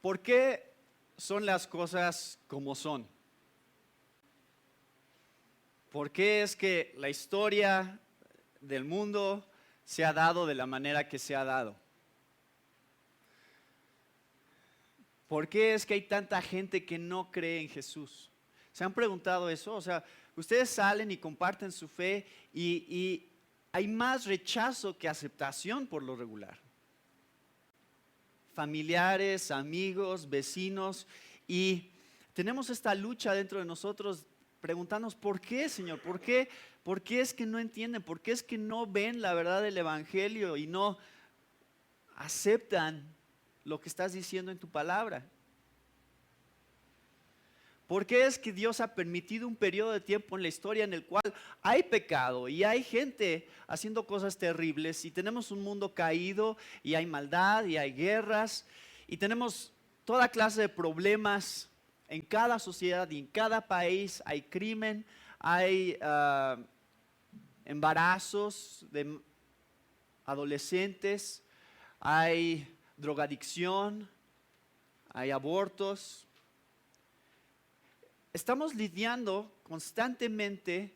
¿Por qué son las cosas como son? ¿Por qué es que la historia del mundo se ha dado de la manera que se ha dado? ¿Por qué es que hay tanta gente que no cree en Jesús? ¿Se han preguntado eso? O sea, ustedes salen y comparten su fe y hay más rechazo que aceptación por lo regular. Familiares, amigos, vecinos, y tenemos esta lucha dentro de nosotros preguntarnos, ¿por qué, Señor? ¿Por qué? ¿Por qué es que no entienden? ¿Por qué es que no ven la verdad del Evangelio y no aceptan lo que estás diciendo en tu palabra? ¿Por qué es que Dios ha permitido un periodo de tiempo en la historia en el cual hay pecado y hay gente haciendo cosas terribles y tenemos un mundo caído y hay maldad y hay guerras y tenemos toda clase de problemas en cada sociedad y en cada país? Hay crimen, hay embarazos de adolescentes, hay drogadicción, hay abortos. Estamos lidiando constantemente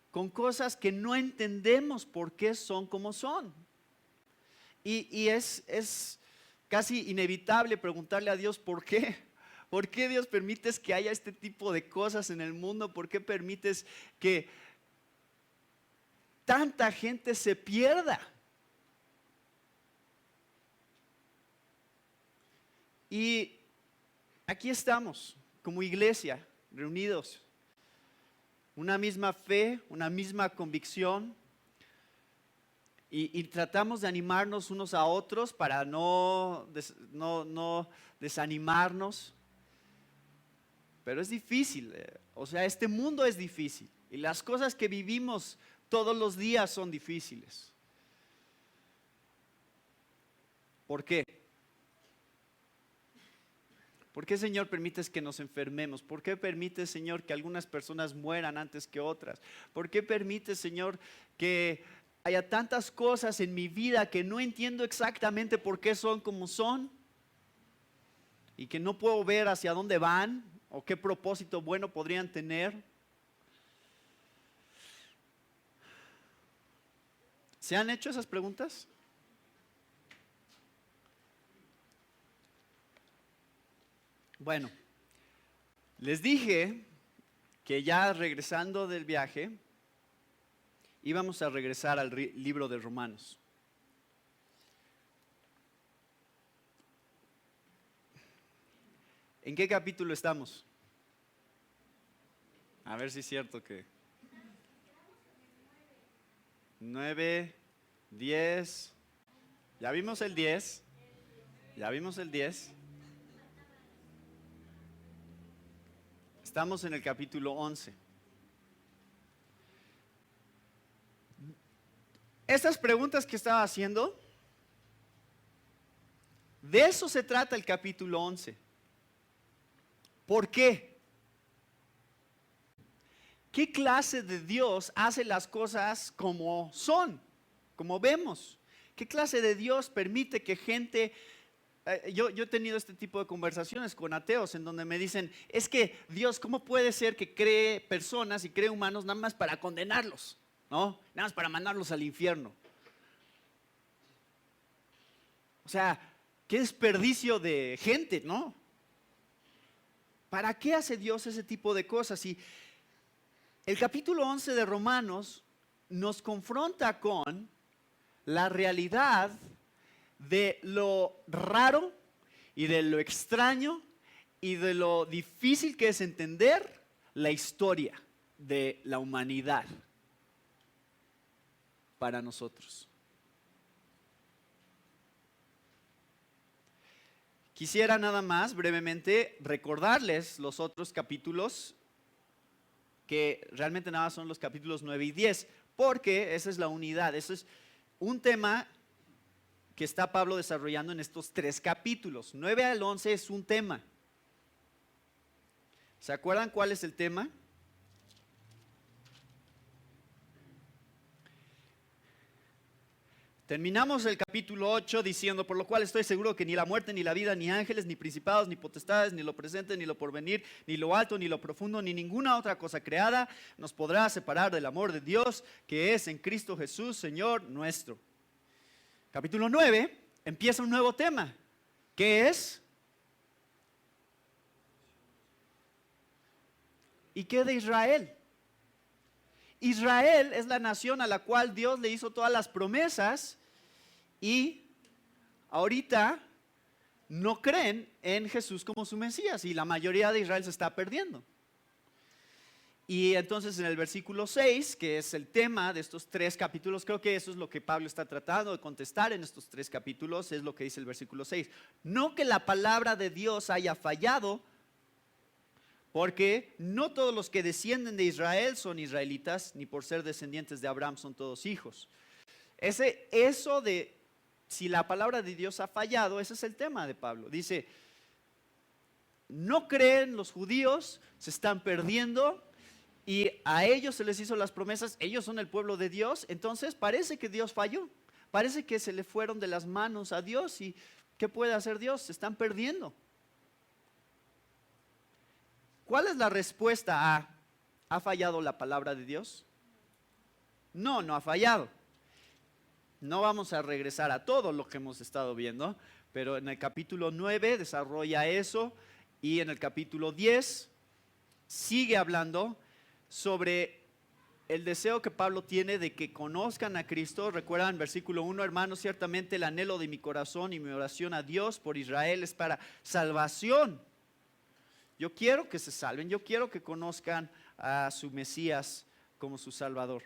con cosas que no entendemos por qué son como son. Y es casi inevitable preguntarle a Dios por qué. ¿Por qué, Dios, permites que haya este tipo de cosas en el mundo? ¿Por qué permites que tanta gente se pierda? Y aquí estamos, como iglesia, reunidos, una misma fe, una misma convicción, y tratamos de animarnos unos a otros para no desanimarnos, pero es difícil, o sea, este mundo es difícil y las cosas que vivimos todos los días son difíciles. ¿Por qué? ¿Por qué, Señor, permites que nos enfermemos? ¿Por qué permites, Señor, que algunas personas mueran antes que otras? ¿Por qué permites, Señor, que haya tantas cosas en mi vida que no entiendo exactamente por qué son como son? Y que no puedo ver hacia dónde van o qué propósito bueno podrían tener. ¿Se han hecho esas preguntas? Bueno, les dije que ya regresando del viaje íbamos a regresar al libro de Romanos. ¿En qué capítulo estamos? A ver si es cierto que 9, 10. Ya vimos el 10. Ya vimos el 10. Estamos en el capítulo 11. Estas preguntas que estaba haciendo, de eso se trata el capítulo 11. ¿Por qué? ¿Qué clase de Dios hace las cosas como son, como vemos? ¿Qué clase de Dios permite que gente... Yo he tenido este tipo de conversaciones con ateos en donde me dicen, es que Dios, ¿cómo puede ser que cree personas y cree humanos nada más para condenarlos? ¿No? Nada más para mandarlos al infierno. O sea, qué desperdicio de gente, ¿no? ¿Para qué hace Dios ese tipo de cosas? Y el capítulo 11 de Romanos nos confronta con la realidad de lo raro y de lo extraño y de lo difícil que es entender la historia de la humanidad para nosotros. Quisiera nada más brevemente recordarles los otros capítulos que realmente nada son los capítulos 9 y 10, porque esa es la unidad, ese es un tema que está Pablo desarrollando en estos 3 capítulos. 9 al 11 es un tema. ¿Se acuerdan cuál es el tema? Terminamos el capítulo 8 diciendo, por lo cual estoy seguro que ni la muerte, ni la vida, ni ángeles, ni principados, ni potestades, ni lo presente, ni lo porvenir, ni lo alto, ni lo profundo, ni ninguna otra cosa creada nos podrá separar del amor de Dios que es en Cristo Jesús, Señor nuestro. Capítulo 9 empieza un nuevo tema, que es... ¿Y qué de Israel? Israel es la nación a la cual Dios le hizo todas las promesas y ahorita no creen en Jesús como su Mesías y la mayoría de Israel se está perdiendo. Y entonces en el versículo 6, que es el tema de estos 3 capítulos, creo que eso es lo que Pablo está tratando de contestar en estos 3 capítulos, es lo que dice el versículo 6. No que la palabra de Dios haya fallado, porque no todos los que descienden de Israel son israelitas, ni por ser descendientes de Abraham son todos hijos. Eso de si la palabra de Dios ha fallado, ese es el tema de Pablo. Dice, no creen los judíos, se están perdiendo y a ellos se les hizo las promesas, ellos son el pueblo de Dios, entonces parece que Dios falló, parece que se le fueron de las manos a Dios y ¿qué puede hacer Dios? Se están perdiendo. ¿Cuál es la respuesta a ¿ha fallado la palabra de Dios? No, no ha fallado. No vamos a regresar a todo lo que hemos estado viendo, pero en el capítulo 9 desarrolla eso y en el capítulo 10 sigue hablando sobre el deseo que Pablo tiene de que conozcan a Cristo. Recuerdan versículo 1, hermanos, ciertamente el anhelo de mi corazón y mi oración a Dios por Israel es para salvación. Yo quiero que se salven, yo quiero que conozcan a su Mesías como su Salvador.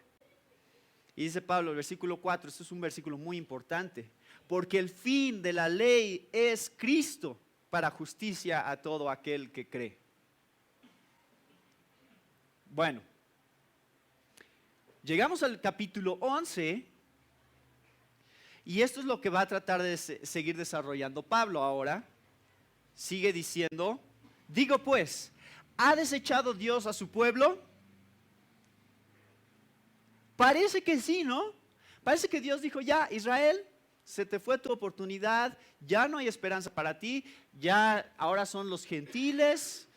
Y dice Pablo, el versículo 4, este es un versículo muy importante, porque el fin de la ley es Cristo para justicia a todo aquel que cree. Bueno, llegamos al capítulo 11 y esto es lo que va a tratar de seguir desarrollando Pablo ahora. Sigue diciendo... Digo pues, ¿ha desechado Dios a su pueblo? Parece que sí, ¿no? Parece que Dios dijo, ya, Israel, se te fue tu oportunidad, ya no hay esperanza para ti, ya ahora son los gentiles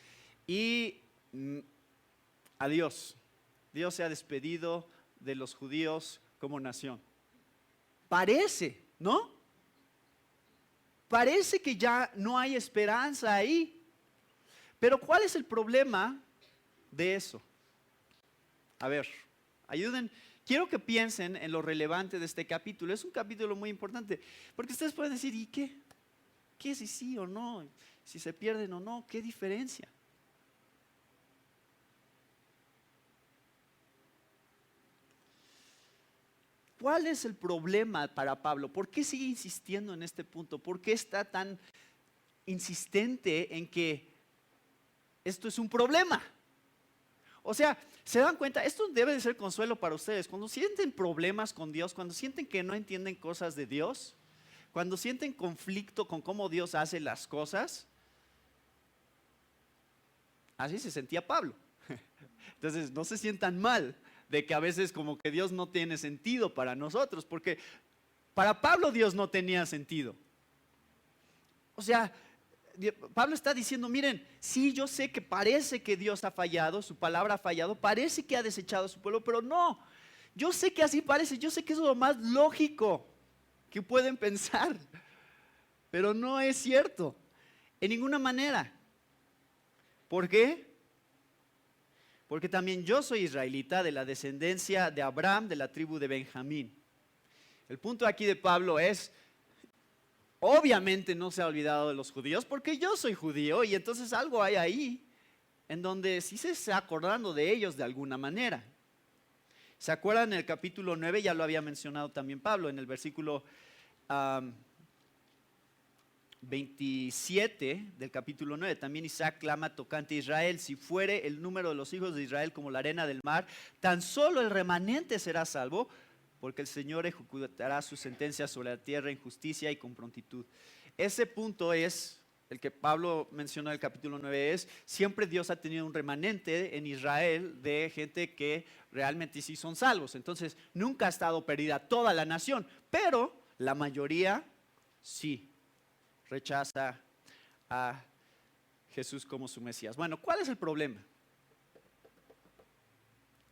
y adiós. Dios se ha despedido de los judíos como nación. Parece, ¿no? Parece que ya no hay esperanza ahí. Pero ¿cuál es el problema de eso? A ver, ayuden. Quiero que piensen en lo relevante de este capítulo. Es un capítulo muy importante. Porque ustedes pueden decir, ¿y qué? ¿Qué si sí o no? Si se pierden o no, ¿qué diferencia? ¿Cuál es el problema para Pablo? ¿Por qué sigue insistiendo en este punto? ¿Por qué está tan insistente en que esto es un problema? O sea, ¿se dan cuenta? Esto debe de ser consuelo para ustedes. Cuando sienten problemas con Dios, cuando sienten que no entienden cosas de Dios, cuando sienten conflicto con cómo Dios hace las cosas, así se sentía Pablo. Entonces, no se sientan mal de que a veces como que Dios no tiene sentido para nosotros, porque para Pablo Dios no tenía sentido. O sea, Pablo está diciendo, miren, sí, yo sé que parece que Dios ha fallado, su palabra ha fallado, parece que ha desechado a su pueblo, pero no, yo sé que así parece, yo sé que es lo más lógico que pueden pensar, pero no es cierto, en ninguna manera. ¿Por qué? Porque también yo soy israelita de la descendencia de Abraham, de la tribu de Benjamín. El punto aquí de Pablo es, obviamente no se ha olvidado de los judíos porque yo soy judío y entonces algo hay ahí en donde sí se está acordando de ellos de alguna manera. ¿Se acuerdan en el capítulo 9? Ya lo había mencionado también Pablo en el versículo 27 del capítulo 9. También Isaac clama tocante a Israel: si fuere el número de los hijos de Israel como la arena del mar, tan solo el remanente será salvo, porque el Señor ejecutará su sentencia sobre la tierra en justicia y con prontitud. Ese punto es el que Pablo mencionó en el capítulo 9 es, siempre Dios ha tenido un remanente en Israel de gente que realmente sí son salvos. Entonces, nunca ha estado perdida toda la nación, pero la mayoría sí rechaza a Jesús como su Mesías. Bueno, ¿cuál es el problema?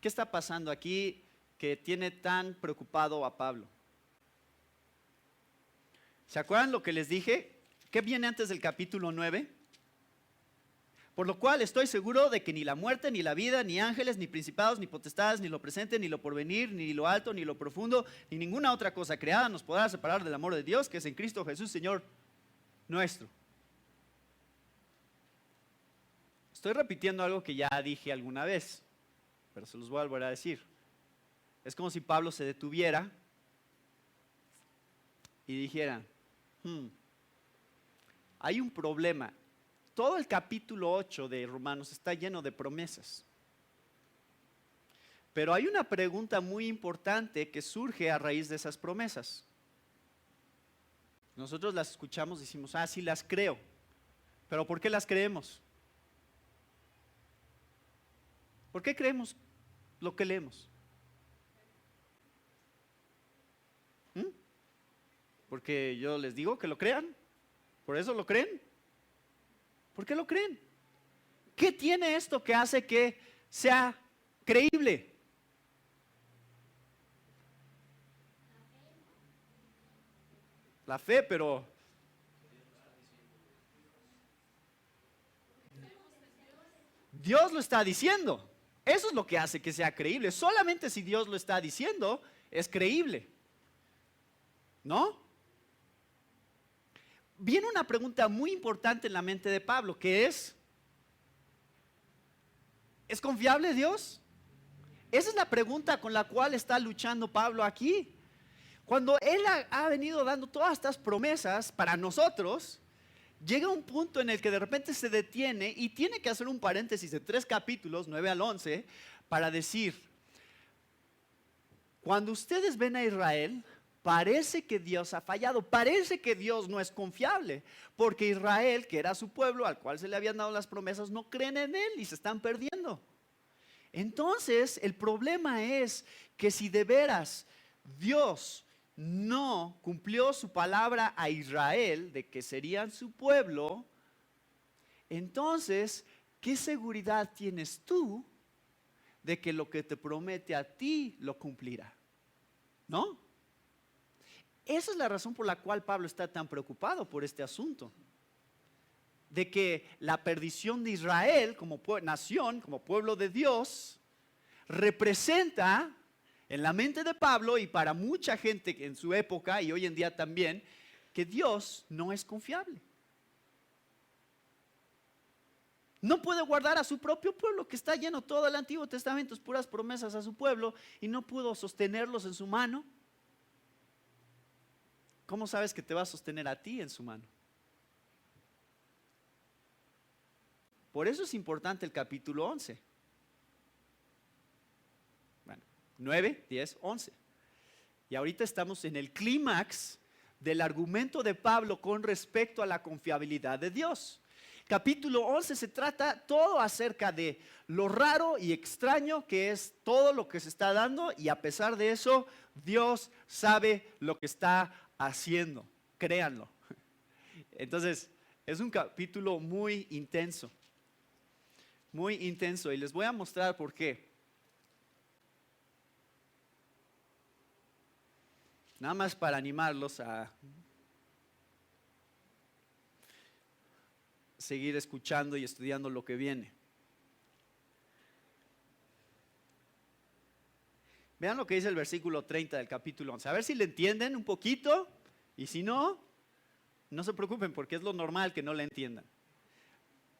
¿Qué está pasando aquí que tiene tan preocupado a Pablo? ¿Se acuerdan lo que les dije? ¿Qué viene antes del capítulo 9? Por lo cual estoy seguro de que ni la muerte, ni la vida, ni ángeles, ni principados, ni potestades, ni lo presente, ni lo porvenir, ni lo alto, ni lo profundo, ni ninguna otra cosa creada nos podrá separar del amor de Dios que es en Cristo Jesús, Señor nuestro. Estoy repitiendo algo que ya dije alguna vez, pero se los voy a volver a decir. Es como si Pablo se detuviera y dijera, hay un problema. Todo el capítulo 8 de Romanos está lleno de promesas. Pero hay una pregunta muy importante que surge a raíz de esas promesas. Nosotros las escuchamos y decimos, sí las creo. Pero ¿por qué las creemos? ¿Por qué creemos lo que leemos? Porque yo les digo que lo crean. ¿Por eso lo creen? ¿Por qué lo creen? ¿Qué tiene esto que hace que sea creíble? La fe, pero Dios lo está diciendo. Eso es lo que hace que sea creíble. Solamente si Dios lo está diciendo, es creíble. ¿No? Viene una pregunta muy importante en la mente de Pablo, que ¿es confiable Dios? Esa es la pregunta con la cual está luchando Pablo aquí. Cuando él ha venido dando todas estas promesas para nosotros, llega un punto en el que de repente se detiene y tiene que hacer un paréntesis de 3 capítulos, 9 al 11, para decir, cuando ustedes ven a Israel, parece que Dios ha fallado, parece que Dios no es confiable, porque Israel, que era su pueblo al cual se le habían dado las promesas, no creen en él y se están perdiendo. Entonces, el problema es que si de veras Dios no cumplió su palabra a Israel de que serían su pueblo, entonces, ¿qué seguridad tienes tú de que lo que te promete a ti lo cumplirá? ¿No? Esa es la razón por la cual Pablo está tan preocupado por este asunto. De que la perdición de Israel como nación, como pueblo de Dios, representa en la mente de Pablo y para mucha gente en su época y hoy en día también, que Dios no es confiable. No puede guardar a su propio pueblo, que está lleno todo el Antiguo Testamento, es puras promesas a su pueblo, y no pudo sostenerlos en su mano. ¿Cómo sabes que te va a sostener a ti en su mano? Por eso es importante el capítulo 11. Bueno, 9, 10, 11. Y ahorita estamos en el clímax del argumento de Pablo con respecto a la confiabilidad de Dios. Capítulo 11 se trata todo acerca de lo raro y extraño que es todo lo que se está dando, y a pesar de eso, Dios sabe lo que está haciendo. Créanlo. Entonces, es un capítulo muy intenso. Muy intenso, y les voy a mostrar por qué. Nada más para animarlos a seguir escuchando y estudiando lo que viene. Vean lo que dice el versículo 30 del capítulo 11. A ver si le entienden un poquito, y si no, no se preocupen porque es lo normal que no le entiendan.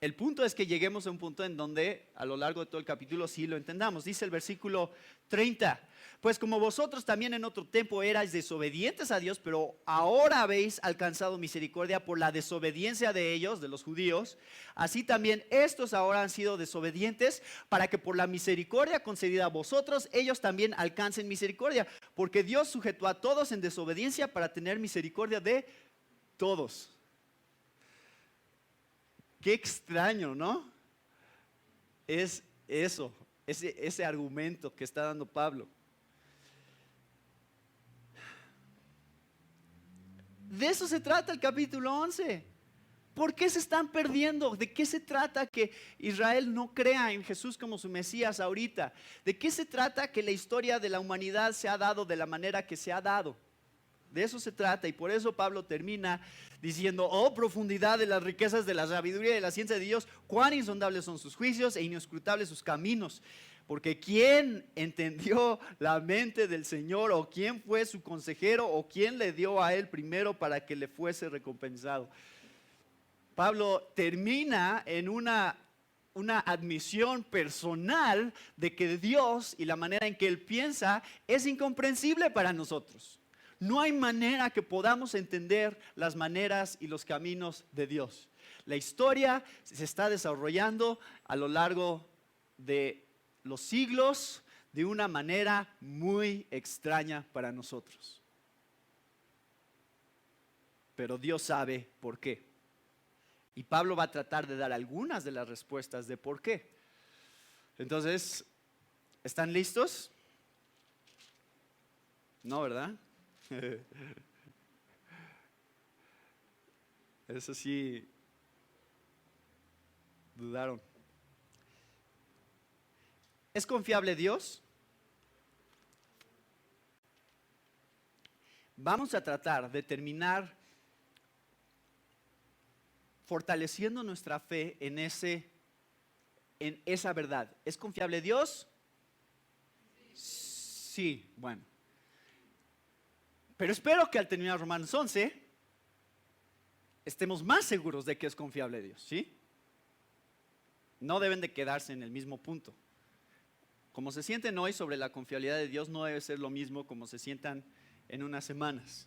El punto es que lleguemos a un punto en donde a lo largo de todo el capítulo sí lo entendamos. Dice el versículo 30, pues como vosotros también en otro tiempo erais desobedientes a Dios, pero ahora habéis alcanzado misericordia por la desobediencia de ellos, de los judíos, así también estos ahora han sido desobedientes para que por la misericordia concedida a vosotros, ellos también alcancen misericordia, porque Dios sujetó a todos en desobediencia para tener misericordia de todos. Qué extraño, ¿no? Es eso, ese argumento que está dando Pablo. De eso se trata el capítulo 11. ¿Por qué se están perdiendo? ¿De qué se trata que Israel no crea en Jesús como su Mesías ahorita? ¿De qué se trata que la historia de la humanidad se ha dado de la manera que se ha dado? De eso se trata, y por eso Pablo termina diciendo: oh profundidad de las riquezas de la sabiduría y de la ciencia de Dios, cuán insondables son sus juicios e inescrutables sus caminos. Porque ¿quién entendió la mente del Señor? ¿O quién fue su consejero? ¿O quién le dio a él primero para que le fuese recompensado? Pablo termina en una admisión personal de que Dios y la manera en que Él piensa es incomprensible para nosotros. No hay manera que podamos entender las maneras y los caminos de Dios. La historia se está desarrollando a lo largo de los siglos de una manera muy extraña para nosotros. Pero Dios sabe por qué. Y Pablo va a tratar de dar algunas de las respuestas de por qué. Entonces, ¿están listos? No, ¿verdad? Eso sí, dudaron. ¿Es confiable Dios? Vamos a tratar de terminar fortaleciendo nuestra fe en esa verdad. ¿Es confiable Dios? Sí, bueno. Pero espero que al terminar Romanos 11 estemos más seguros de que es confiable Dios, ¿sí? No deben de quedarse en el mismo punto. Como se sienten hoy sobre la confiabilidad de Dios, no debe ser lo mismo como se sientan en unas semanas,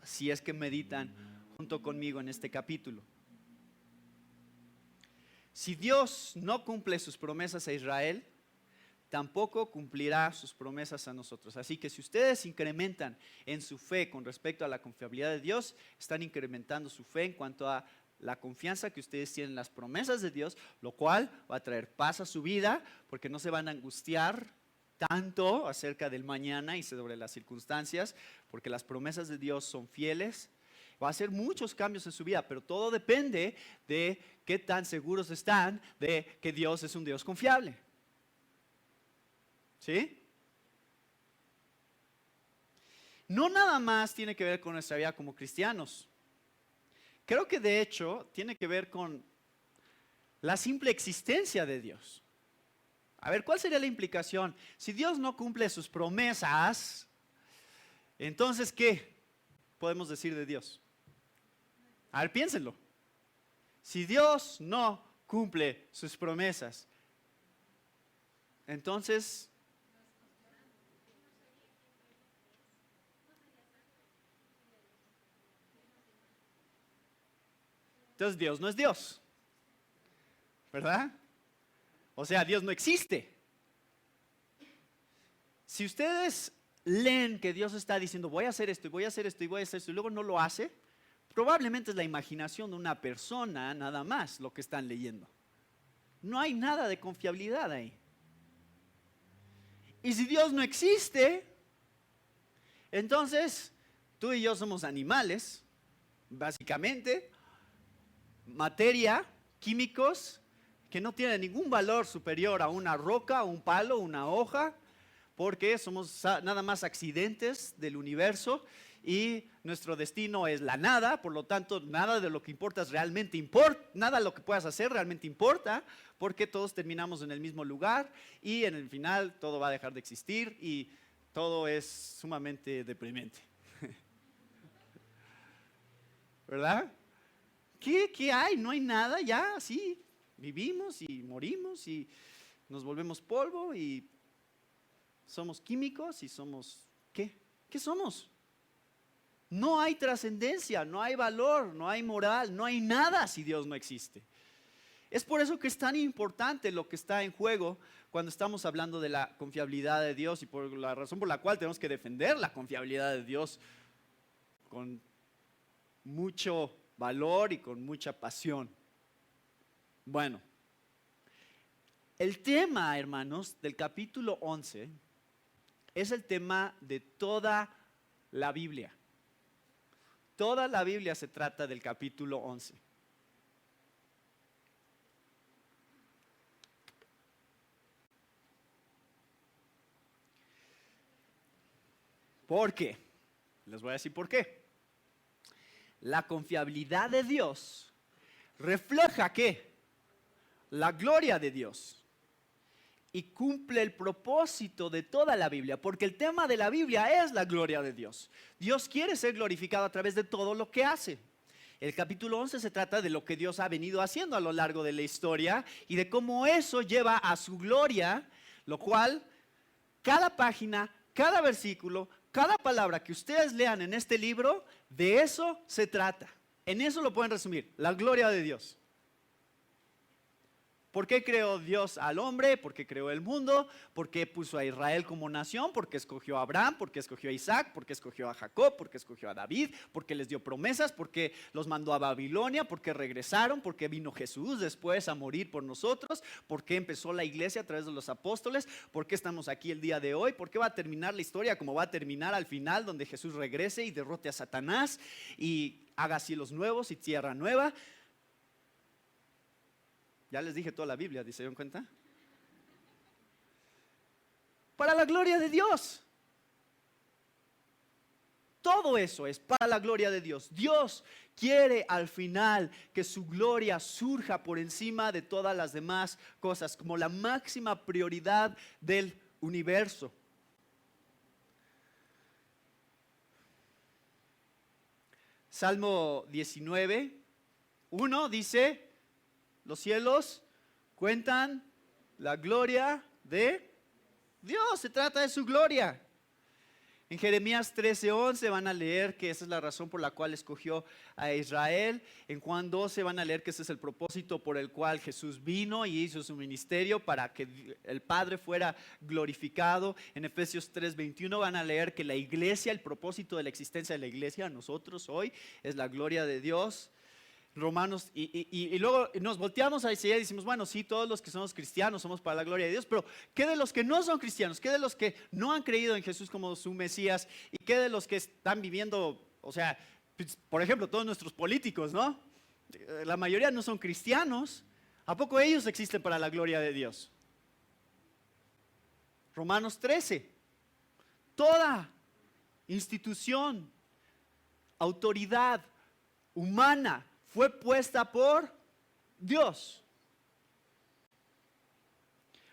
si es que meditan junto conmigo en este capítulo. Si Dios no cumple sus promesas a Israel, tampoco cumplirá sus promesas a nosotros. Así que si ustedes incrementan en su fe con respecto a la confiabilidad de Dios, están incrementando su fe en cuanto a la confianza que ustedes tienen en las promesas de Dios, lo cual va a traer paz a su vida, porque no se van a angustiar tanto acerca del mañana y sobre las circunstancias, porque las promesas de Dios son fieles. Va a hacer muchos cambios en su vida, pero todo depende de qué tan seguros están de que Dios es un Dios confiable. ¿Sí? No nada más tiene que ver con nuestra vida como cristianos. Creo que de hecho tiene que ver con la simple existencia de Dios. A ver, ¿cuál sería la implicación? Si Dios no cumple sus promesas, entonces ¿qué podemos decir de Dios? A ver, piénsenlo. Si Dios no cumple sus promesas, entonces Dios no es Dios, ¿verdad? O sea, Dios no existe. Si ustedes leen que Dios está diciendo voy a hacer esto y voy a hacer esto y voy a hacer esto y luego no lo hace, probablemente es la imaginación de una persona nada más lo que están leyendo. No hay nada de confiabilidad ahí. Y si Dios no existe, entonces tú y yo somos animales, básicamente, materia, químicos, que no tienen ningún valor superior a una roca, un palo, una hoja, porque somos nada más accidentes del universo y nuestro destino es la nada, por lo tanto nada de lo que importa realmente importa, nada de lo que puedas hacer realmente importa, porque todos terminamos en el mismo lugar y en el final todo va a dejar de existir y todo es sumamente deprimente. ¿Verdad? ¿Qué hay? No hay nada, ya así vivimos y morimos y nos volvemos polvo y somos químicos y somos, ¿qué? ¿Qué somos? No hay trascendencia, no hay valor, no hay moral, no hay nada si Dios no existe. Es por eso que es tan importante lo que está en juego cuando estamos hablando de la confiabilidad de Dios y por la razón por la cual tenemos que defender la confiabilidad de Dios con mucho valor y con mucha pasión. Bueno, el tema, hermanos, del capítulo 11 es el tema de toda la Biblia. Toda la Biblia se trata del capítulo 11. ¿Por qué? Les voy a decir por qué. La confiabilidad de Dios refleja ¿qué? La gloria de Dios. Y cumple el propósito de toda la Biblia, porque el tema de la Biblia es la gloria de Dios. Dios quiere ser glorificado a través de todo lo que hace. El capítulo 11 se trata de lo que Dios ha venido haciendo a lo largo de la historia y de cómo eso lleva a su gloria, lo cual cada página, cada versículo, cada palabra que ustedes lean en este libro, de eso se trata. En eso lo pueden resumir, la gloria de Dios. ¿Por qué creó Dios al hombre? ¿Por qué creó el mundo? ¿Por qué puso a Israel como nación? ¿Por qué escogió a Abraham? ¿Por qué escogió a Isaac? ¿Por qué escogió a Jacob? ¿Por qué escogió a David? ¿Por qué les dio promesas? ¿Por qué los mandó a Babilonia? ¿Por qué regresaron? ¿Por qué vino Jesús después a morir por nosotros? ¿Por qué empezó la iglesia a través de los apóstoles? ¿Por qué estamos aquí el día de hoy? ¿Por qué va a terminar la historia como va a terminar al final, donde Jesús regrese y derrote a Satanás y haga cielos nuevos y tierra nueva? Ya les dije toda la Biblia, ¿se dieron cuenta? Para la gloria de Dios. Todo eso es para la gloria de Dios. Dios quiere al final que su gloria surja por encima de todas las demás cosas, como la máxima prioridad del universo. Salmo 19, 1 dice: los cielos cuentan la gloria de Dios. Se trata de su gloria. En Jeremías 13:11 van a leer que esa es la razón por la cual escogió a Israel. En Juan 12 van a leer que ese es el propósito por el cual Jesús vino y hizo su ministerio, para que el Padre fuera glorificado. En Efesios 3:21 van a leer que la iglesia, el propósito de la existencia de la iglesia, nosotros hoy, es la gloria de Dios. Romanos, y luego nos volteamos hacia allá y decimos, bueno, sí, todos los que somos cristianos somos para la gloria de Dios, pero ¿qué de los que no son cristianos? ¿Qué de los que no han creído en Jesús como su Mesías? ¿Y qué de los que están viviendo, o sea, por ejemplo, todos nuestros políticos, ¿no? La mayoría no son cristianos. ¿A poco ellos existen para la gloria de Dios? Romanos 13. Toda institución, autoridad humana fue puesta por Dios.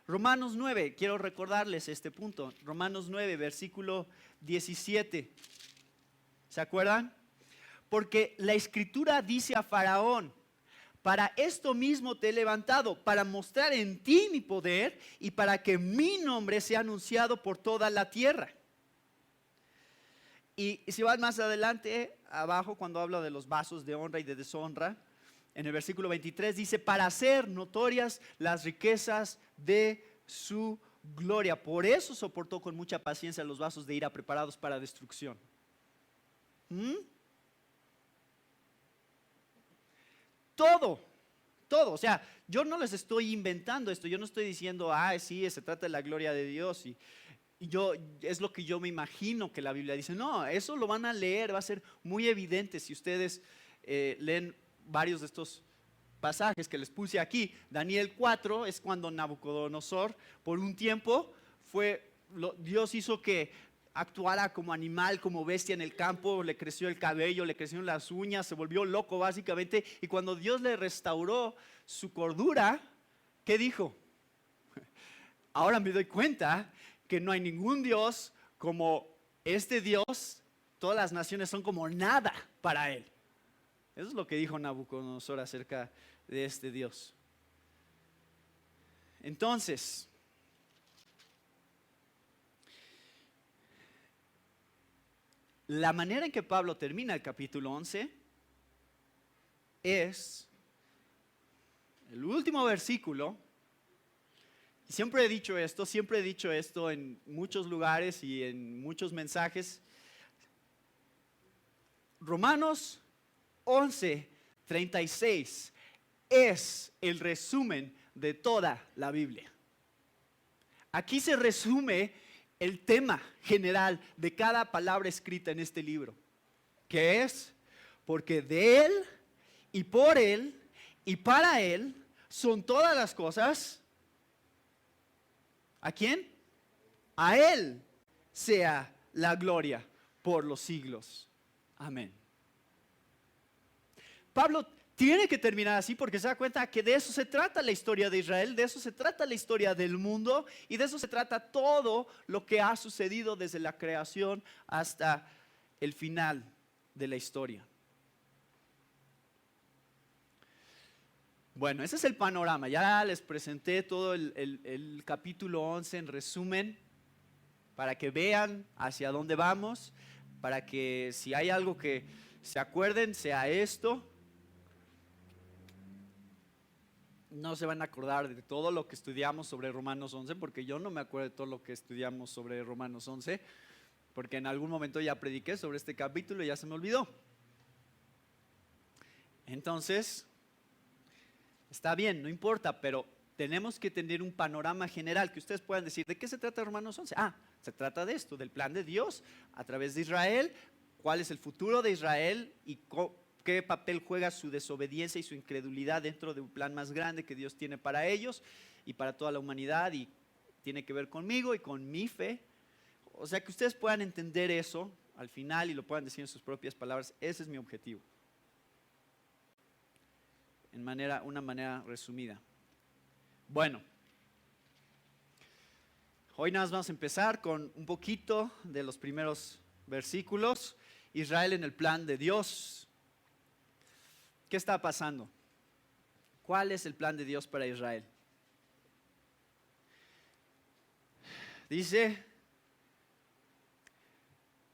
Romanos 9, quiero recordarles este punto. Romanos 9, versículo 17. ¿Se acuerdan? Porque la Escritura dice a Faraón: para esto mismo te he levantado, para mostrar en ti mi poder y para que mi nombre sea anunciado por toda la tierra. Y si van más adelante, abajo, cuando habla de los vasos de honra y de deshonra, en el versículo 23 dice: para hacer notorias las riquezas de su gloria. Por eso soportó con mucha paciencia los vasos de ira preparados para destrucción. Todo. O sea, yo no les estoy inventando esto. Yo no estoy diciendo, sí, se trata de la gloria de Dios y es lo que yo me imagino que la Biblia dice. No, eso lo van a leer, va a ser muy evidente si ustedes leen varios de estos pasajes que les puse aquí. Daniel 4 es cuando Nabucodonosor, por un tiempo, Dios hizo que actuara como animal, como bestia en el campo, le creció el cabello, le crecieron las uñas, se volvió loco básicamente. Y cuando Dios le restauró su cordura, ¿qué dijo? Ahora me doy cuenta que no hay ningún Dios como este Dios. Todas las naciones son como nada para él. Eso es lo que dijo Nabucodonosor acerca de este Dios. Entonces, la manera en que Pablo termina el capítulo 11 es el último versículo. Siempre he dicho esto en muchos lugares y en muchos mensajes. Romanos 11:36 es el resumen de toda la Biblia. Aquí se resume el tema general de cada palabra escrita en este libro, que es, porque de Él y por Él y para Él son todas las cosas. ¿A quién? A Él sea la gloria por los siglos. Amén. Pablo tiene que terminar así porque se da cuenta que de eso se trata la historia de Israel, de eso se trata la historia del mundo y de eso se trata todo lo que ha sucedido desde la creación hasta el final de la historia. Bueno, ese es el panorama. Ya les presenté todo el capítulo 11 en resumen para que vean hacia dónde vamos, para que si hay algo que se acuerden sea esto. No se van a acordar de todo lo que estudiamos sobre Romanos 11, porque yo no me acuerdo de todo lo que estudiamos sobre Romanos 11, porque en algún momento ya prediqué sobre este capítulo y ya se me olvidó. Entonces, está bien, no importa, pero tenemos que tener un panorama general que ustedes puedan decir, ¿de qué se trata Romanos 11? Se trata de esto, del plan de Dios a través de Israel, cuál es el futuro de Israel y qué papel juega su desobediencia y su incredulidad dentro de un plan más grande que Dios tiene para ellos y para toda la humanidad, y tiene que ver conmigo y con mi fe. O sea, que ustedes puedan entender eso al final y lo puedan decir en sus propias palabras. Ese es mi objetivo, en una manera resumida. Bueno, hoy nada más vamos a empezar con un poquito de los primeros versículos. Israel en el plan de Dios. ¿Qué está pasando? ¿Cuál es el plan de Dios para Israel? Dice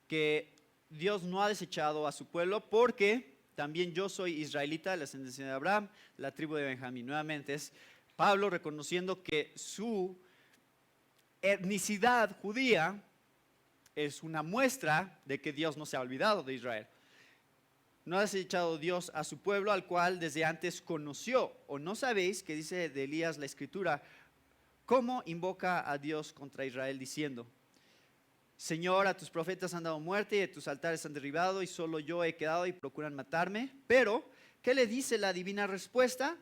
que Dios no ha desechado a su pueblo porque también yo soy israelita de la descendencia de Abraham, la tribu de Benjamín. Nuevamente es Pablo reconociendo que su etnicidad judía es una muestra de que Dios no se ha olvidado de Israel. No ha desechado Dios a su pueblo, al cual desde antes conoció. ¿O no sabéis que dice de Elías la escritura, cómo invoca a Dios contra Israel diciendo, Señor, a tus profetas han dado muerte y de tus altares han derribado y solo yo he quedado y procuran matarme? Pero, ¿qué le dice la divina respuesta?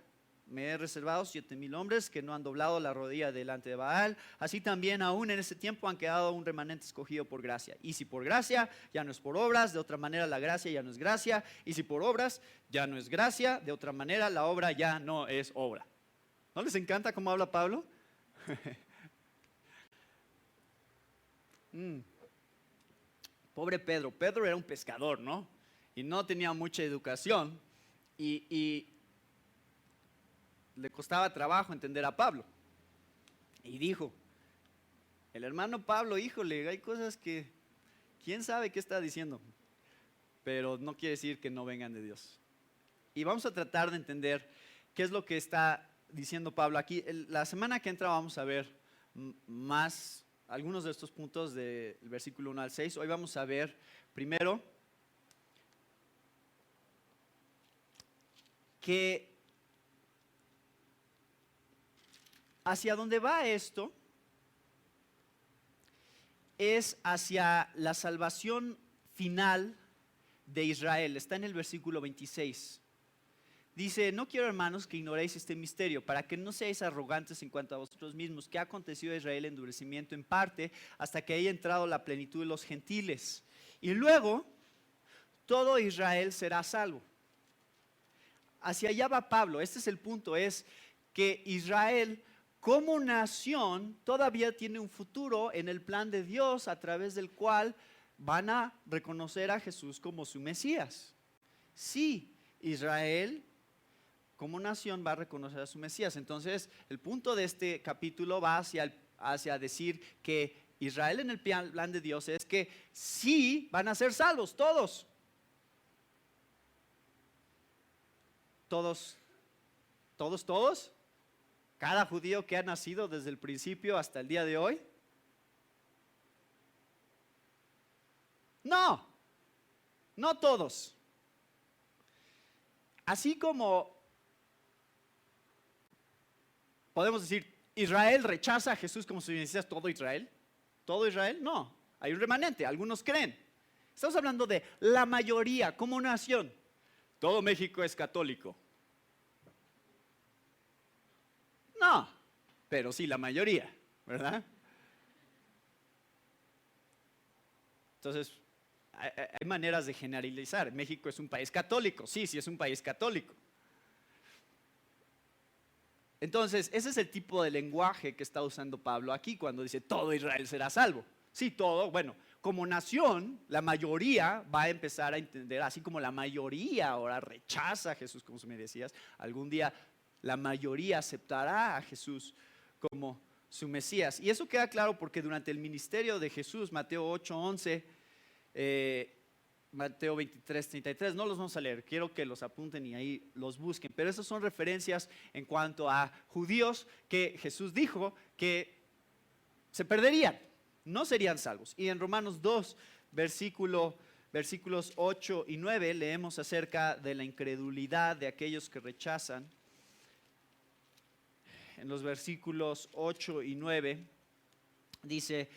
Me he reservado 7,000 hombres que no han doblado la rodilla delante de Baal. Así también aún en ese tiempo han quedado un remanente escogido por gracia. Y si por gracia, ya no es por obras. De otra manera la gracia ya no es gracia. Y si por obras, ya no es gracia. De otra manera la obra ya no es obra. ¿No les encanta cómo habla Pablo? Pobre Pedro. Pedro era un pescador, ¿no? Y no tenía mucha educación. Y le costaba trabajo entender a Pablo. Y dijo, el hermano Pablo, híjole, hay cosas que quién sabe qué está diciendo, pero no quiere decir que no vengan de Dios. Y vamos a tratar de entender qué es lo que está diciendo Pablo aquí. La semana que entra vamos a ver más algunos de estos puntos del versículo 1 al 6. Hoy vamos a ver primero que hacia dónde va esto es hacia la salvación final de Israel. Está en el versículo 26. Dice, no quiero, hermanos, que ignoréis este misterio, para que no seáis arrogantes en cuanto a vosotros mismos, que ha acontecido a Israel endurecimiento en parte, hasta que haya entrado la plenitud de los gentiles. Y luego, todo Israel será salvo. Hacia allá va Pablo. Este es el punto, es que Israel como nación todavía tiene un futuro en el plan de Dios, a través del cual van a reconocer a Jesús como su Mesías. Sí, Israel como nación va a reconocer a su Mesías. Entonces, el punto de este capítulo va hacia decir que Israel en el plan de Dios es que sí van a ser salvos, todos. Todos. Cada judío que ha nacido desde el principio hasta el día de hoy. No todos. Así como podemos decir, Israel rechaza a Jesús como si decías todo Israel. ¿Todo Israel? No, hay un remanente, algunos creen. Estamos hablando de la mayoría como nación. Todo México es católico. No, pero sí la mayoría, ¿verdad? Entonces, hay maneras de generalizar. México es un país católico, sí es un país católico. Entonces, ese es el tipo de lenguaje que está usando Pablo aquí cuando dice todo Israel será salvo. Sí, todo, bueno, como nación, la mayoría va a empezar a entender, así como la mayoría ahora rechaza a Jesús, como me decías, algún día la mayoría aceptará a Jesús como su Mesías. Y eso queda claro porque durante el ministerio de Jesús, Mateo 8:11, Mateo 23:33, no los vamos a leer, quiero que los apunten y ahí los busquen, pero esas son referencias en cuanto a judíos que Jesús dijo que se perderían, no serían salvos. Y en Romanos 2, versículos 8 y 9, leemos acerca de la incredulidad de aquellos que rechazan. En los versículos 8 y 9 dice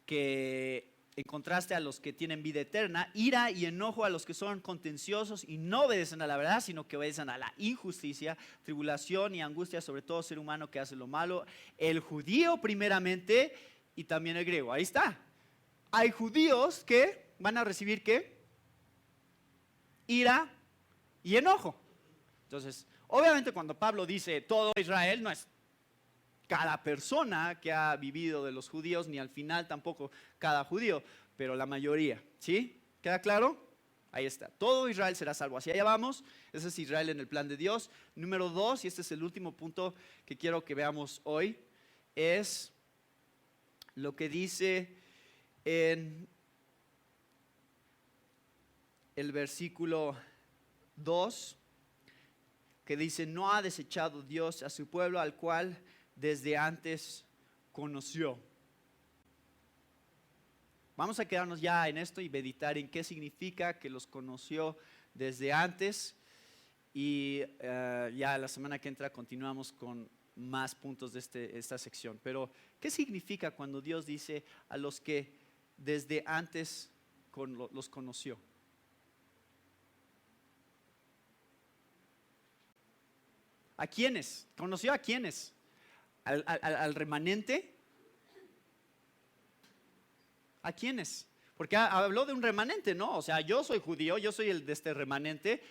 que en contraste a los que tienen vida eterna, ira y enojo a los que son contenciosos y no obedecen a la verdad, sino que obedecen a la injusticia, tribulación y angustia sobre todo ser humano que hace lo malo, el judío primeramente y también el griego. Ahí está. Hay judíos que van a recibir ¿qué? Ira y enojo. Entonces, obviamente cuando Pablo dice todo Israel, no es cada persona que ha vivido de los judíos, ni al final tampoco cada judío, pero la mayoría, ¿sí? ¿Queda claro? Ahí está, todo Israel será salvo, hacia allá vamos, ese es Israel en el plan de Dios. Número 2, y este es el último punto que quiero que veamos hoy, es lo que dice en el versículo 2, que dice, no ha desechado Dios a su pueblo al cual desde antes conoció. Vamos a quedarnos ya en esto y meditar en qué significa que los conoció desde antes. Y ya la semana que entra continuamos con más puntos de esta sección. Pero, ¿qué significa cuando Dios dice a los que desde antes los conoció? ¿A quiénes? ¿Conoció a quiénes? ¿Al remanente? ¿A quiénes? Porque habló de un remanente, ¿no? O sea, yo soy judío, yo soy el de este remanente.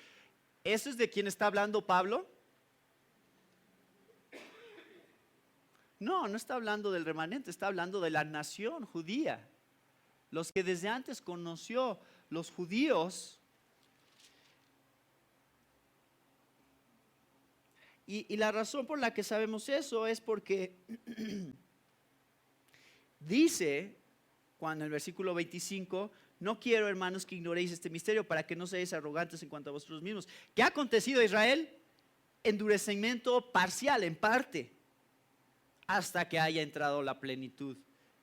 ¿Eso es de quién está hablando Pablo? No, no está hablando del remanente, está hablando de la nación judía. Los que desde antes conoció, los judíos. Y la razón por la que sabemos eso es porque dice, cuando en el versículo 25, no quiero, hermanos, que ignoréis este misterio para que no seáis arrogantes en cuanto a vosotros mismos. ¿Qué ha acontecido a Israel? Endurecimiento parcial, en parte, hasta que haya entrado la plenitud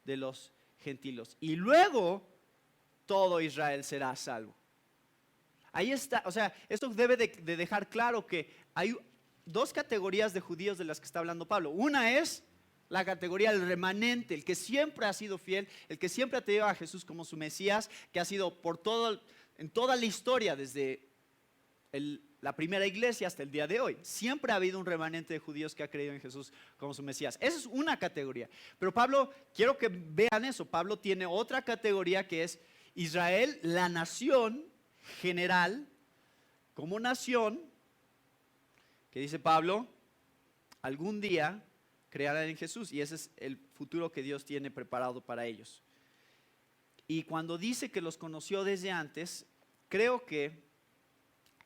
de los gentiles. Y luego todo Israel será salvo. Ahí está, o sea, esto debe de dejar claro que hay dos categorías de judíos de las que está hablando Pablo. Una es la categoría del remanente, el que siempre ha sido fiel, el que siempre ha tenido a Jesús como su Mesías, que ha sido en toda la historia, desde la primera iglesia hasta el día de hoy. Siempre ha habido un remanente de judíos que ha creído en Jesús como su Mesías. Esa es una categoría. Pero Pablo, quiero que vean eso, Pablo tiene otra categoría que es Israel, la nación general, como nación, que dice Pablo, algún día creerán en Jesús, y ese es el futuro que Dios tiene preparado para ellos. Y cuando dice que los conoció desde antes, creo que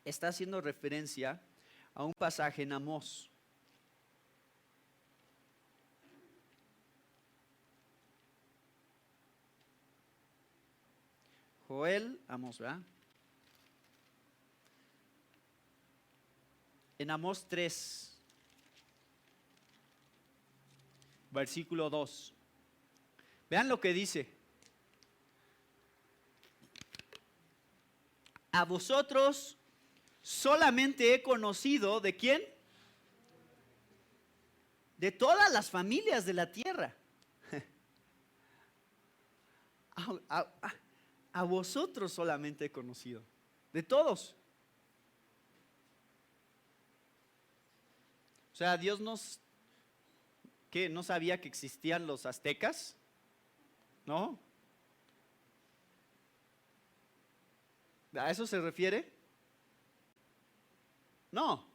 está haciendo referencia a un pasaje en Amós. Joel, Amós, ¿verdad? En Amós 3, versículo 2. Vean lo que dice. A vosotros solamente he conocido, ¿de quién? de todas las familias de la tierra. A vosotros solamente he conocido, de todos. O sea, Dios ¿qué? ¿No sabía que existían los aztecas? ¿No? ¿A eso se refiere? No,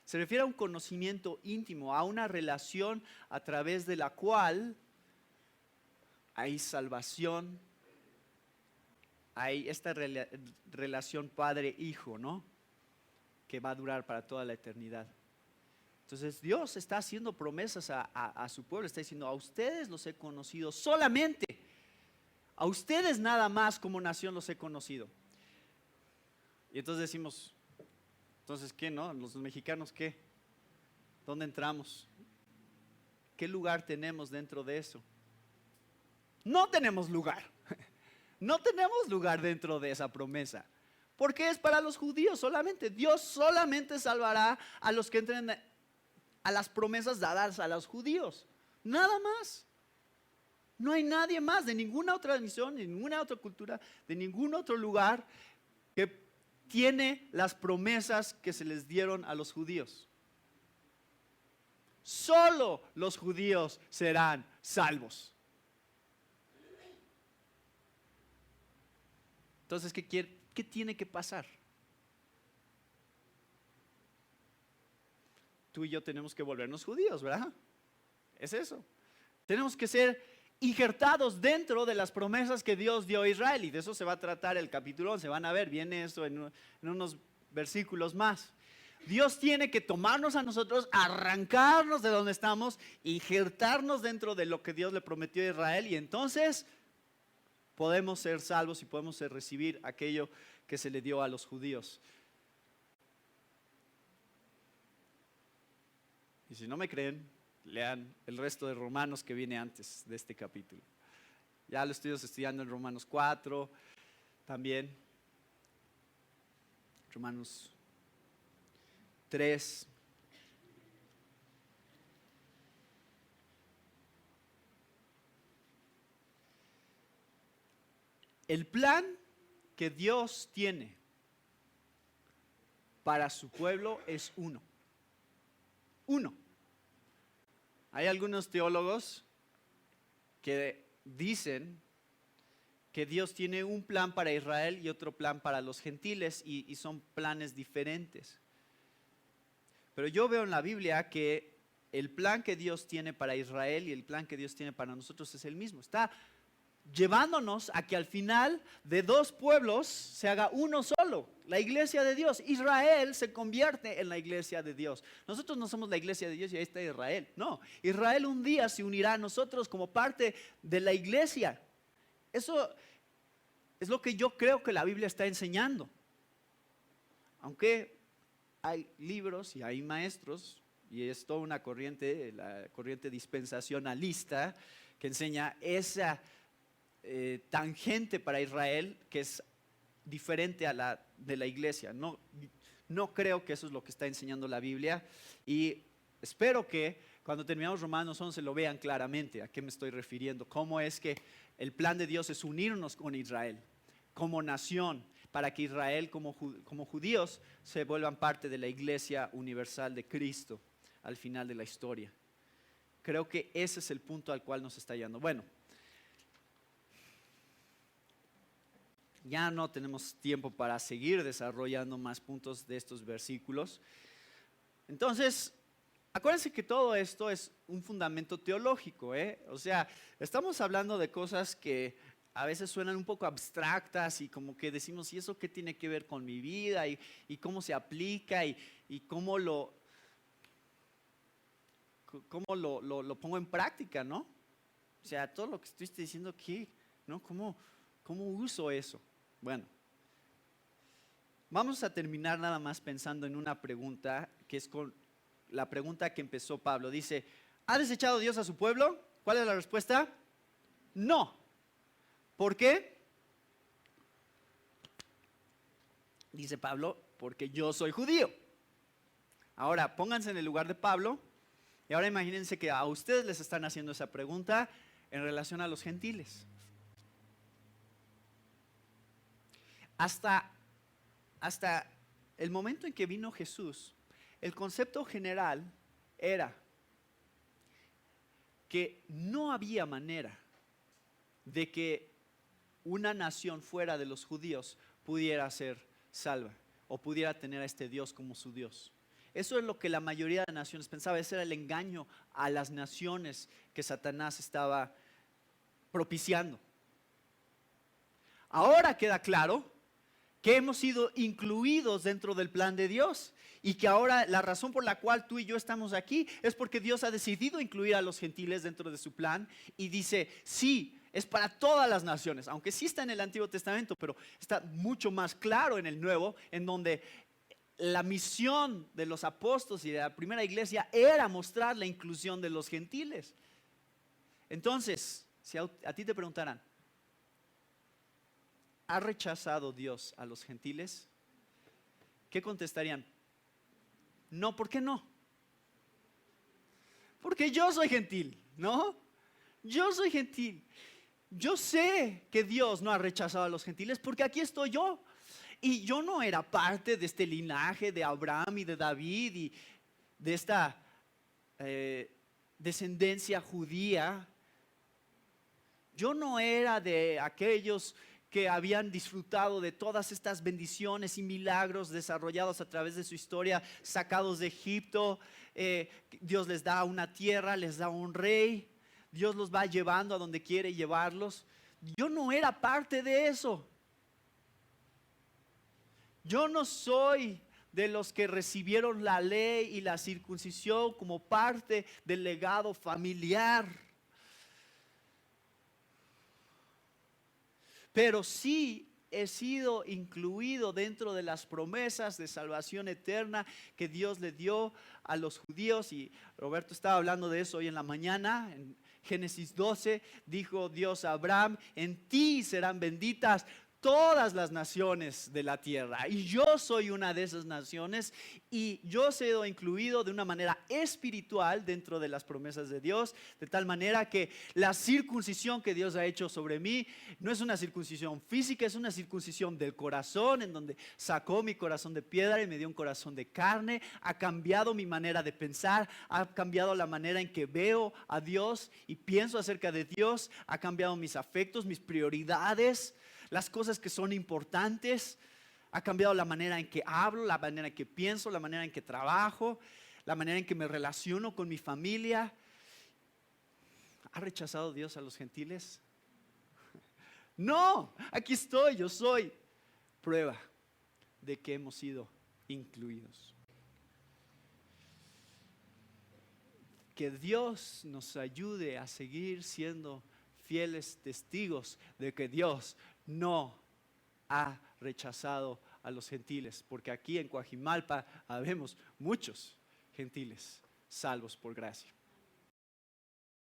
se refiere a un conocimiento íntimo, a una relación a través de la cual hay salvación, hay esta relación padre-hijo, ¿no? Que va a durar para toda la eternidad. Entonces Dios está haciendo promesas a su pueblo, está diciendo, a ustedes los he conocido solamente, a ustedes nada más como nación los he conocido. Y entonces decimos, entonces ¿qué no? Los mexicanos ¿qué? ¿Dónde entramos? ¿Qué lugar tenemos dentro de eso? No tenemos lugar. No tenemos lugar dentro de esa promesa. Porque es para los judíos solamente. Dios solamente salvará a los que entren a las promesas dadas a los judíos. Nada más. No hay nadie más de ninguna otra nación, de ninguna otra cultura, de ningún otro lugar que tiene las promesas que se les dieron a los judíos. Solo los judíos serán salvos. Entonces, ¿qué tiene que pasar? Tú y yo tenemos que volvernos judíos, ¿verdad? Es eso. Tenemos que ser injertados dentro de las promesas que Dios dio a Israel. Y de eso se va a tratar el capítulo 11. Van a ver, viene eso en unos versículos más. Dios tiene que tomarnos a nosotros, arrancarnos de donde estamos, injertarnos dentro de lo que Dios le prometió a Israel. Y entonces podemos ser salvos y podemos recibir aquello que se le dio a los judíos. Y si no me creen, lean el resto de Romanos que viene antes de este capítulo. Ya lo estoy estudiando en Romanos 4, también Romanos 3. El plan que Dios tiene para su pueblo es uno. Uno. Hay algunos teólogos que dicen que Dios tiene un plan para Israel y otro plan para los gentiles y son planes diferentes. Pero yo veo en la Biblia que el plan que Dios tiene para Israel y el plan que Dios tiene para nosotros es el mismo. Está llevándonos a que al final de dos pueblos se haga uno solo, la iglesia de Dios. Israel se convierte en la iglesia de Dios. Nosotros no somos la iglesia de Dios y ahí está Israel. No, Israel un día se unirá a nosotros como parte de la iglesia. Eso es lo que yo creo que la Biblia está enseñando. Aunque hay libros y hay maestros, y es toda una corriente, la corriente dispensacionalista, que enseña esa tangente para Israel que es diferente a la de la iglesia. No creo que eso es lo que está enseñando la Biblia y espero que cuando terminamos Romanos 11 lo vean claramente a qué me estoy refiriendo, cómo es que el plan de Dios es unirnos con Israel como nación para que Israel como judíos se vuelvan parte de la iglesia universal de Cristo al final de la historia. Creo que ese es el punto al cual nos está llevando. Bueno, ya no tenemos tiempo para seguir desarrollando más puntos de estos versículos. Entonces, acuérdense que todo esto es un fundamento teológico, ¿eh? O sea, estamos hablando de cosas que a veces suenan un poco abstractas y como que decimos, ¿y eso qué tiene que ver con mi vida? Y cómo se aplica y cómo lo pongo en práctica, ¿no? O sea, todo lo que estoy diciendo aquí, ¿no? ¿Cómo uso eso? Bueno, vamos a terminar nada más pensando en una pregunta que es con la pregunta que empezó Pablo. Dice, ¿ha desechado Dios a su pueblo? ¿Cuál es la respuesta? No. ¿Por qué? Dice Pablo, porque yo soy judío. Ahora, pónganse en el lugar de Pablo Y ahora imagínense que a ustedes les están haciendo esa pregunta en relación a los gentiles. Hasta el momento en que vino Jesús, el concepto general era que no había manera de que una nación fuera de los judíos pudiera ser salva o pudiera tener a este Dios como su Dios. Eso es lo que la mayoría de naciones pensaba. Ese era el engaño a las naciones que Satanás estaba propiciando. Ahora queda claro que hemos sido incluidos dentro del plan de Dios y que ahora la razón por la cual tú y yo estamos aquí es porque Dios ha decidido incluir a los gentiles dentro de su plan y dice, sí, es para todas las naciones, aunque sí está en el Antiguo Testamento, pero está mucho más claro en el Nuevo, en donde la misión de los apóstoles y de la primera iglesia era mostrar la inclusión de los gentiles. Entonces, si a ti te preguntaran, ¿ha rechazado Dios a los gentiles? ¿Qué contestarían? No, ¿por qué no? Porque yo soy gentil, ¿no? Yo soy gentil. Yo sé que Dios no ha rechazado a los gentiles porque aquí estoy yo. Y yo no era parte de este linaje de Abraham y de David y de esta descendencia judía. Yo no era de aquellos que habían disfrutado de todas estas bendiciones y milagros desarrollados a través de su historia, sacados de Egipto. Dios les da una tierra, les da un rey. Dios los va llevando a donde quiere llevarlos. Yo no era parte de eso. Yo no soy de los que recibieron la ley y la circuncisión como parte del legado familiar. Pero sí he sido incluido dentro de las promesas de salvación eterna que Dios le dio a los judíos. Y Roberto estaba hablando de eso hoy en la mañana. En Génesis 12 dijo Dios a Abraham, en ti serán benditas todas las naciones de la tierra. Y yo soy una de esas naciones y yo he sido incluido de una manera espiritual dentro de las promesas de Dios, de tal manera que la circuncisión que Dios ha hecho sobre mí no es una circuncisión física, es una circuncisión del corazón, en donde sacó mi corazón de piedra y me dio un corazón de carne. Ha cambiado mi manera de pensar, ha cambiado la manera en que veo a Dios y pienso acerca de Dios, ha cambiado mis afectos, mis prioridades, las cosas que son importantes. Ha cambiado la manera en que hablo, la manera en que pienso, la manera en que trabajo, la manera en que me relaciono con mi familia. ¿Ha rechazado Dios a los gentiles? No, aquí estoy, yo soy prueba de que hemos sido incluidos. Que Dios nos ayude a seguir siendo fieles testigos de que Dios no ha rechazado a los gentiles, porque aquí en Coajimalpa habemos muchos gentiles salvos por gracia.